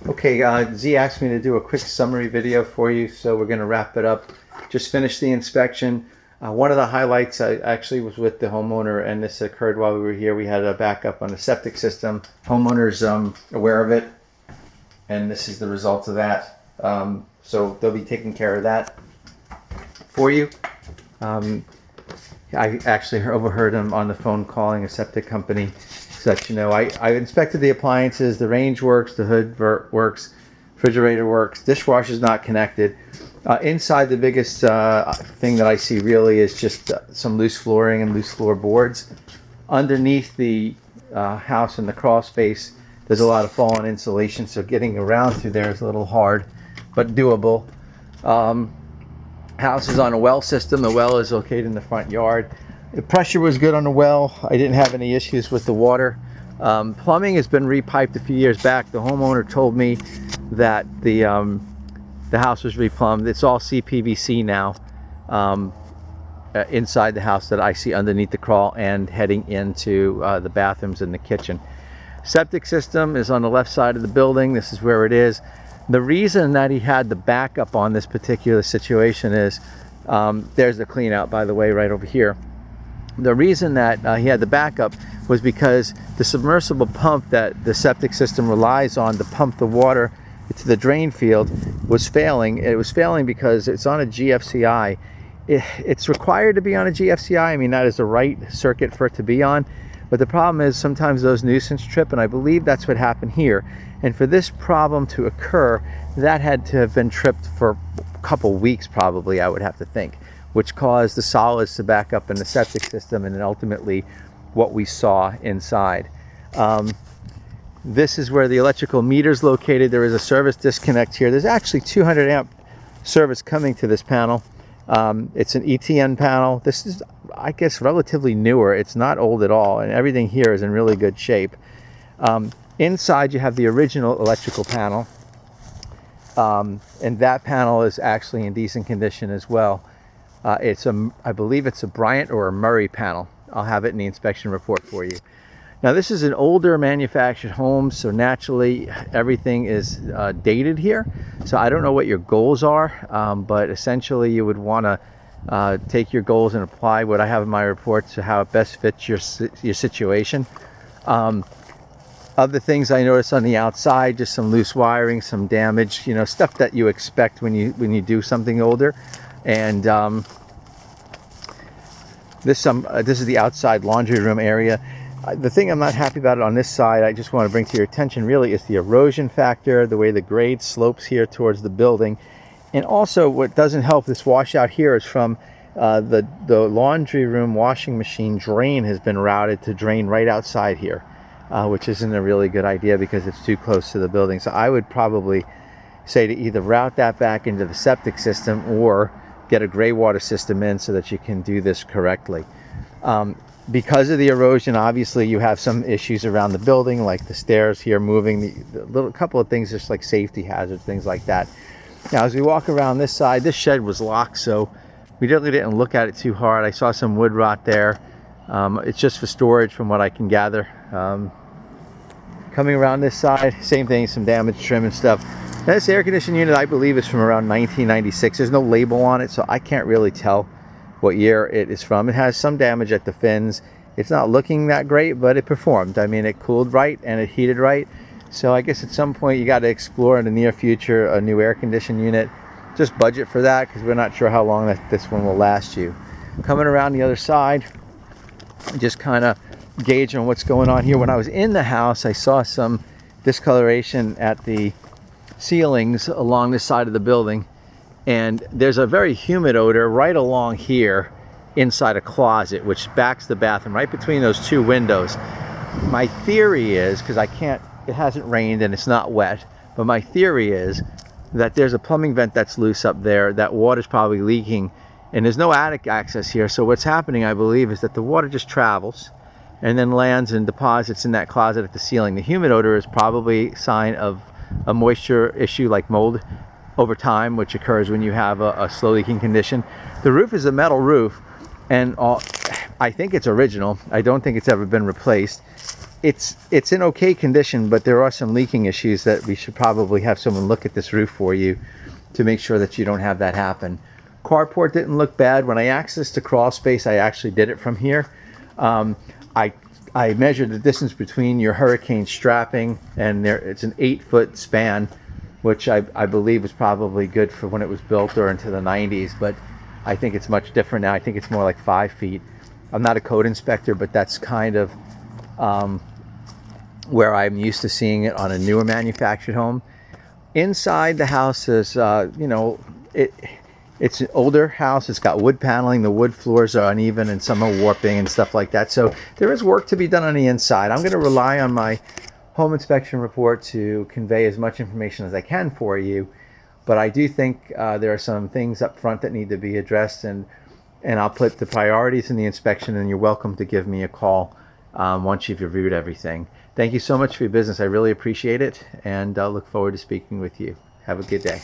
Okay, Z asked me to do a quick summary video for you, so we're going to wrap it up. Just finished the inspection. One of the highlights I actually was with the homeowner, and this occurred while we were here. We had a backup on the septic system. Homeowner's aware of it, and this is the result of that. So they'll be taking care of that for you. I actually overheard him on the phone calling a septic company. So that, you know, I inspected the appliances. The range works, the hood works, refrigerator works, dishwasher's not connected. Inside, the biggest thing that I see really is just some loose flooring and loose floorboards. Underneath the house in the crawl space, there's a lot of fallen insulation, so getting around through there is a little hard, but doable. House is on a well system. The well is located in the front yard. The pressure was good on the well. I didn't have any issues with the water. Plumbing has been repiped a few years back. The homeowner told me that the house was replumbed. It's all CPVC now inside the house that I see underneath the crawl and heading into the bathrooms and the kitchen. Septic system is on the left side of the building. This is where it is. The reason that he had the backup on this particular situation is, there's the clean out, by the way, right over here. The reason that he had the backup was because the submersible pump that the septic system relies on to pump the water to the drain field was failing. It was failing because it's on a GFCI. It's required to be on a GFCI. I mean, that is the right circuit for it to be on. But the problem is sometimes those nuisance trip, and I believe that's what happened here. And for this problem to occur, that had to have been tripped for a couple weeks probably, I would have to think, which caused the solids to back up in the septic system, and then ultimately what we saw inside. This is where the electrical meter is located. There is a service disconnect here. There's actually 200 amp service coming to this panel. It's an ETN panel. This is, I guess, relatively newer. It's not old at all, and everything here is in really good shape. Inside you have the original electrical panel, and that panel is actually in decent condition as well. I believe it's a Bryant or a Murray panel. I'll have it in the inspection report for you. Now, this is an older manufactured home, so naturally everything is dated here. So I don't know what your goals are, but essentially you would want to take your goals and apply what I have in my report to how it best fits your situation. Other things I noticed on the outside, just some loose wiring, some damage, you know, stuff that you expect when you do something older. And this is the outside laundry room area. The thing I'm not happy about it on this side, I just want to bring to your attention really, is the erosion factor, the way the grade slopes here towards the building. And also what doesn't help this washout here is from the laundry room washing machine drain has been routed to drain right outside here, which isn't a really good idea because it's too close to the building. So I would probably say to either route that back into the septic system or get a gray water system in so that you can do this correctly. Because of the erosion, obviously you have some issues around the building, like the stairs here moving, the little couple of things just like safety hazards, things like that. Now as we walk around this side, this shed was locked, so we really didn't look at it too hard. I saw some wood rot there. It's just for storage from what I can gather. Coming around this side, same thing, some damaged trim and stuff. Now, this air conditioning unit, I believe, is from around 1996. There's no label on it, so I can't really tell what year it is from. It has some damage at the fins. It's not looking that great, but it performed. I mean, it cooled right and it heated right. So I guess at some point you got to explore in the near future a new air conditioning unit. Just budget for that because we're not sure how long this one will last you. Coming around the other side, just kind of gauge on what's going on here. When I was in the house, I saw some discoloration at the ceilings along this side of the building, and there's a very humid odor right along here inside a closet which backs the bathroom right between those two windows. My theory is, because it hasn't rained and it's not wet, but my theory is that there's a plumbing vent that's loose up there. That water's probably leaking, and there's no attic access here. So what's happening, I believe, is that the water just travels and then lands and deposits in that closet at the ceiling. The humid odor is probably a sign of a moisture issue like mold over time, which occurs when you have a slow leaking condition. The roof is a metal roof, and I think it's original. I don't think it's ever been replaced. it's in okay condition, but there are some leaking issues that we should probably have someone look at this roof for you to make sure that you don't have that happen. Carport didn't look bad. When I accessed the crawl space, I actually did it from here. I measured the distance between your hurricane strapping, and it's an 8-foot span, which I believe was probably good for when it was built or into the 90s, but I think it's much different now. I think it's more like 5 feet. I'm not a code inspector, but that's kind of where I'm used to seeing it on a newer manufactured home. Inside the house is, you know, it's an older house. It's got wood paneling. The wood floors are uneven and some are warping and stuff like that. So there is work to be done on the inside. I'm going to rely on my home inspection report to convey as much information as I can for you. But I do think there are some things up front that need to be addressed, and I'll put the priorities in the inspection, and you're welcome to give me a call once you've reviewed everything. Thank you so much for your business. I really appreciate it, and I'll look forward to speaking with you. Have a good day.